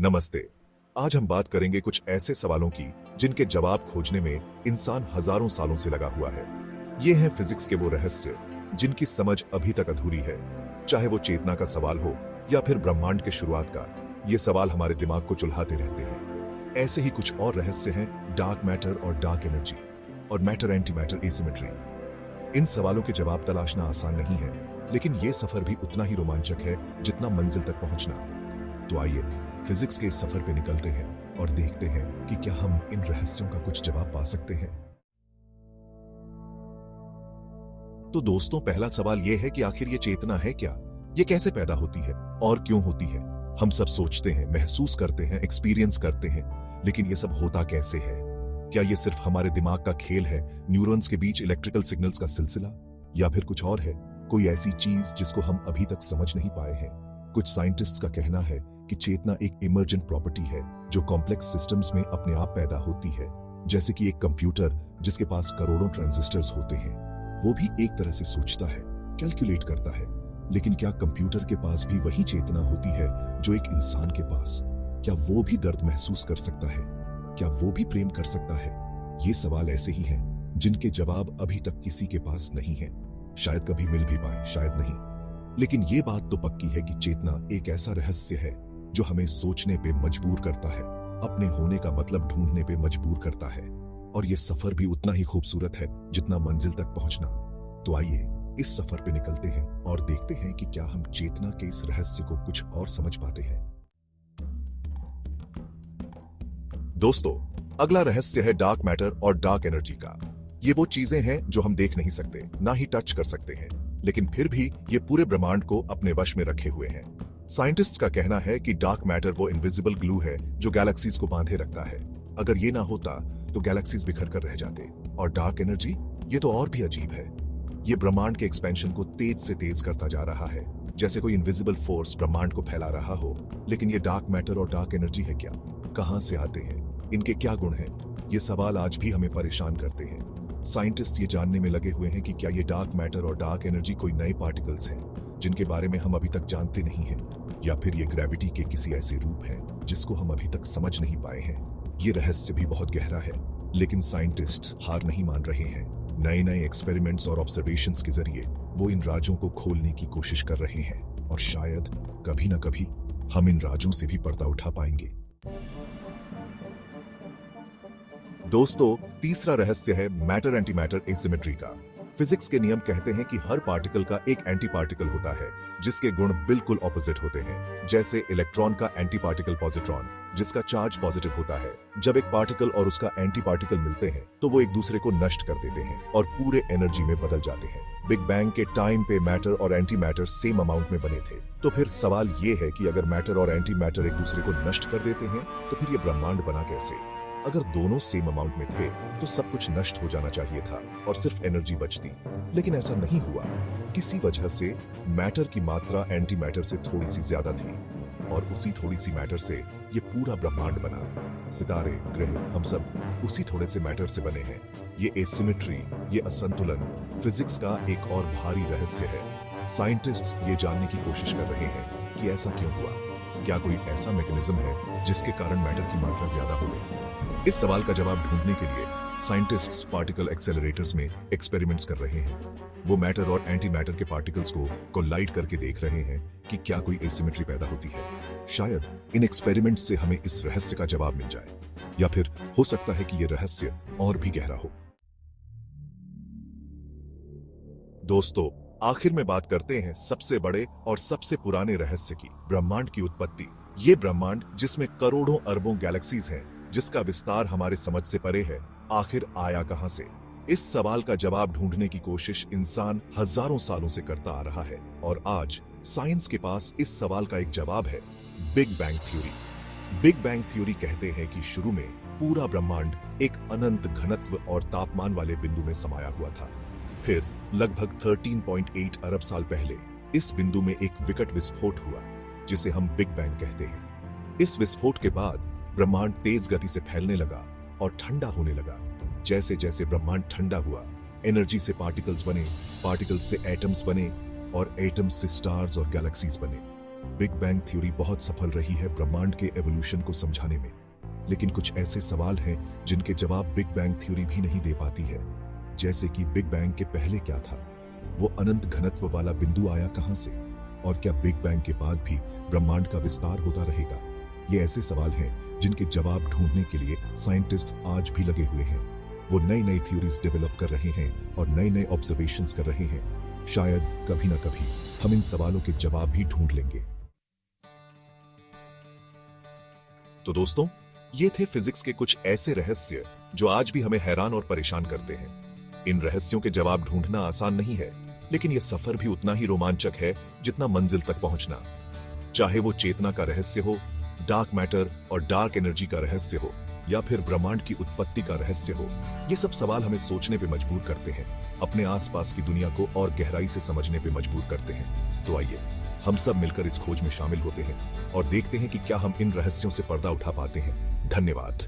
नमस्ते। आज हम बात करेंगे कुछ ऐसे सवालों की जिनके जवाब खोजने में इंसान हजारों सालों से लगा हुआ है। ये हैं फिजिक्स के वो रहस्य जिनकी समझ अभी तक अधूरी है। चाहे वो चेतना का सवाल हो या फिर ब्रह्मांड के शुरुआत का, ये सवाल हमारे दिमाग को चुल्हाते रहते हैं। ऐसे ही कुछ और रहस्य हैं डार्क मैटर और डार्क एनर्जी और मैटर एंटी मैटर एसिमेट्री। इन सवालों के जवाब तलाशना आसान नहीं है, लेकिन ये सफर भी उतना ही रोमांचक है जितना मंजिल तक पहुंचना। तो आइए फिजिक्स के इस सफर पे निकलते हैं और देखते हैं कि क्या हम इन रहस्यों का कुछ जवाब पा सकते हैं। तो दोस्तों, पहला सवाल यह है कि आखिर ये चेतना है क्या? ये कैसे पैदा होती है और क्यों होती है? हम सब सोचते हैं, महसूस करते हैं, एक्सपीरियंस करते हैं, लेकिन ये सब होता कैसे है? क्या ये सिर्फ हमारे दिमाग का खेल है, न्यूरॉन्स के बीच इलेक्ट्रिकल सिग्नल्स का सिलसिला, या फिर कुछ और है, कोई ऐसी चीज जिसको हम अभी तक समझ नहीं पाए हैं? कुछ साइंटिस्ट्स का कहना है कि चेतना एक इमर्जेंट प्रॉपर्टी है जो कॉम्प्लेक्स सिस्टम्स में अपने आप पैदा होती है। जैसे कि एक कंप्यूटर जिसके पास करोड़ों ट्रांजिस्टर्स होते हैं, वो भी एक तरह से सोचता है, कैलकुलेट करता है। लेकिन क्या कंप्यूटर के पास भी वही चेतना होती है जो एक इंसान के पास? क्या वो भी दर्द महसूस कर सकता है? क्या वो भी प्रेम कर सकता है? ये सवाल ऐसे ही हैं जिनके जवाब अभी तक किसी के पास नहीं है। शायद कभी मिल भी पाए, शायद नहीं। लेकिन ये बात तो पक्की है कि चेतना एक ऐसा रहस्य है जो हमें सोचने पे मजबूर करता है, अपने होने का मतलब ढूंढने पे मजबूर करता है। और ये सफर भी उतना ही खूबसूरत है जितना मंजिल तक पहुंचना। तो आइए इस सफर पे निकलते हैं और देखते हैं कि क्या हम चेतना के इस रहस्य को कुछ और समझ पाते हैं। दोस्तों, अगला रहस्य है डार्क मैटर और डार्क एनर्जी का। ये वो चीजें हैं जो हम देख नहीं सकते, ना ही टच कर सकते हैं, लेकिन फिर भी ये पूरे ब्रह्मांड को अपने वश में रखे हुए हैं। साइंटिस्ट्स का कहना है कि डार्क मैटर वो इनविजिबल ग्लू है जो गैलेक्सीज को बांधे रखता है। अगर ये ना होता तो गैलेक्सीज बिखर कर रह जाते। और डार्क एनर्जी, ये तो और भी अजीब है। ये ब्रह्मांड के एक्सपेंशन को तेज से तेज करता जा रहा है, जैसे कोई इनविजिबल फोर्स ब्रह्मांड को फैला रहा हो। लेकिन ये डार्क मैटर और डार्क एनर्जी है क्या? कहां से आते हैं? इनके क्या गुण हैं? ये सवाल आज भी हमें परेशान करते हैं। साइंटिस्ट ये जानने में लगे हुए हैं कि क्या ये डार्क मैटर और डार्क एनर्जी कोई नए पार्टिकल्स हैं जिनके बारे में हम अभी तक जानते नहीं हैं, या फिर ये ग्रेविटी के किसी ऐसे रूप हैं जिसको हम अभी तक समझ नहीं पाए हैं। ये रहस्य भी बहुत गहरा है, लेकिन साइंटिस्ट हार नहीं मान रहे हैं। नए नए एक्सपेरिमेंट्स और ऑब्जर्वेशंस के जरिए वो इन राजों को खोलने की कोशिश कर रहे हैं, और शायद कभी ना कभी हम इन राजों से भी पर्दा उठा पाएंगे। दोस्तों, तीसरा रहस्य है मैटर एंटी मैटर एसिमेट्री का। फिजिक्स के नियम कहते हैं कि हर पार्टिकल का एक एंटी पार्टिकल होता है जिसके गुण बिल्कुल ऑपोजिट होते हैं। जैसे इलेक्ट्रॉन का एंटी पार्टिकल पॉजिट्रॉन, जिसका चार्ज पॉजिटिव होता है। जब एक पार्टिकल और उसका एंटी पार्टिकल मिलते हैं तो वो एक दूसरे को नष्ट कर देते हैं और पूरे एनर्जी में बदल जाते हैं। बिग बैंग के टाइम पे मैटर और एंटी मैटर सेम अमाउंट में बने थे। तो फिर सवाल ये है कि अगर मैटर और एंटी मैटर एक दूसरे को नष्ट कर देते हैं तो फिर ये ब्रह्मांड बना कैसे? अगर दोनों सेम अमाउंट में थे तो सब कुछ नष्ट हो जाना चाहिए था और सिर्फ एनर्जी बचती। लेकिन ऐसा नहीं हुआ। किसी वजह से मैटर की मात्रा एंटी मैटर से थोड़ी सी ज्यादा थी, और उसी थोड़ी सी मैटर से ये पूरा ब्रह्मांड बना। सितारे, ग्रह, हम सब उसी थोड़े से मैटर से बने हैं। ये एसिमेट्री, ये असंतुलन फिजिक्स का एक और भारी रहस्य है। साइंटिस्ट्स ये जानने की कोशिश कर रहे हैं कि ऐसा क्यों हुआ। क्या कोई ऐसा मैकेनिज्म है जिसके कारण मैटर की मात्रा ज्यादा हो गई? इस सवाल का जवाब ढूंढने के लिए साइंटिस्ट्स पार्टिकल एक्सेलरेटर्स में एक्सपेरिमेंट्स कर रहे हैं। वो मैटर और एंटी मैटर के पार्टिकल्स को कोलाइड करके देख रहे हैं कि क्या कोई एसिमेट्री पैदा होती है। शायद इन एक्सपेरिमेंट्स से हमें इस रहस्य का जवाब मिल जाए, या फिर हो सकता है कि यह रहस्य और भी गहरा हो। दोस्तों, आखिर में बात करते हैं सबसे बड़े और सबसे पुराने रहस्य की, ब्रह्मांड की उत्पत्ति। ये ब्रह्मांड जिसमें करोड़ों अरबों गैलेक्सीज हैं, जिसका विस्तार हमारे समझ से परे है, आखिर आया कहां से? इस सवाल का जवाब ढूंढने की कोशिश इंसान हजारों सालों से करता आ रहा है, और आज साइंस के पास इस सवाल का एक जवाब है, big bang theory. Big bang theory कहते हैं कि शुरू में पूरा ब्रह्मांड एक अनंत घनत्व और तापमान वाले बिंदु में समाया हुआ था। फिर लगभग 13.8 अरब साल पहले इस बिंदु में एक विकट विस्फोट हुआ, जिसे हम बिग बैंग कहते हैं। इस विस्फोट के बाद ब्रह्मांड तेज गति से फैलने लगा और ठंडा होने लगा। जैसे जैसे ब्रह्मांड ठंडा हुआ, एनर्जी से पार्टिकल्स बने, पार्टिकल्स से एटम्स बने, और एटम्स से स्टार्स और गैलेक्सीज बने। बिग बैंग थ्योरी बहुत सफल रही है ब्रह्मांड के एवोल्यूशन को समझाने में, लेकिन कुछ ऐसे सवाल हैं जिनके जवाब बिग बैंग थ्योरी भी नहीं दे पाती है। जैसे कि बिग बैंग के पहले क्या था, वो अनंत घनत्व वाला बिंदु आया कहां से, और क्या बिग बैंग के बाद भी ब्रह्मांड का विस्तार होता रहेगा। ये ऐसे सवाल हैं जिनके जवाब ढूंढने के लिए साइंटिस्ट आज भी लगे हुए हैं। वो नई नई थ्योरीज डेवलप कर रहे हैं और नए नए ऑब्जर्वेशंस कर रहे हैं। शायद कभी ना कभी हम इन सवालों के जवाब भी ढूंढ लेंगे। तो दोस्तों, ये थे फिजिक्स के कुछ ऐसे रहस्य जो आज भी हमें हैरान और परेशान करते हैं। इन रहस्यों के जवाब ढूंढना आसान नहीं है, लेकिन यह सफर भी उतना ही रोमांचक है जितना मंजिल तक पहुंचना। चाहे वो चेतना का रहस्य हो, डार्क मैटर और डार्क एनर्जी का रहस्य हो, या फिर ब्रह्मांड की उत्पत्ति का रहस्य हो, ये सब सवाल हमें सोचने पे मजबूर करते हैं, अपने आसपास की दुनिया को और गहराई से समझने पे मजबूर करते हैं। तो आइए हम सब मिलकर इस खोज में शामिल होते हैं और देखते हैं कि क्या हम इन रहस्यों से पर्दा उठा पाते हैं। धन्यवाद।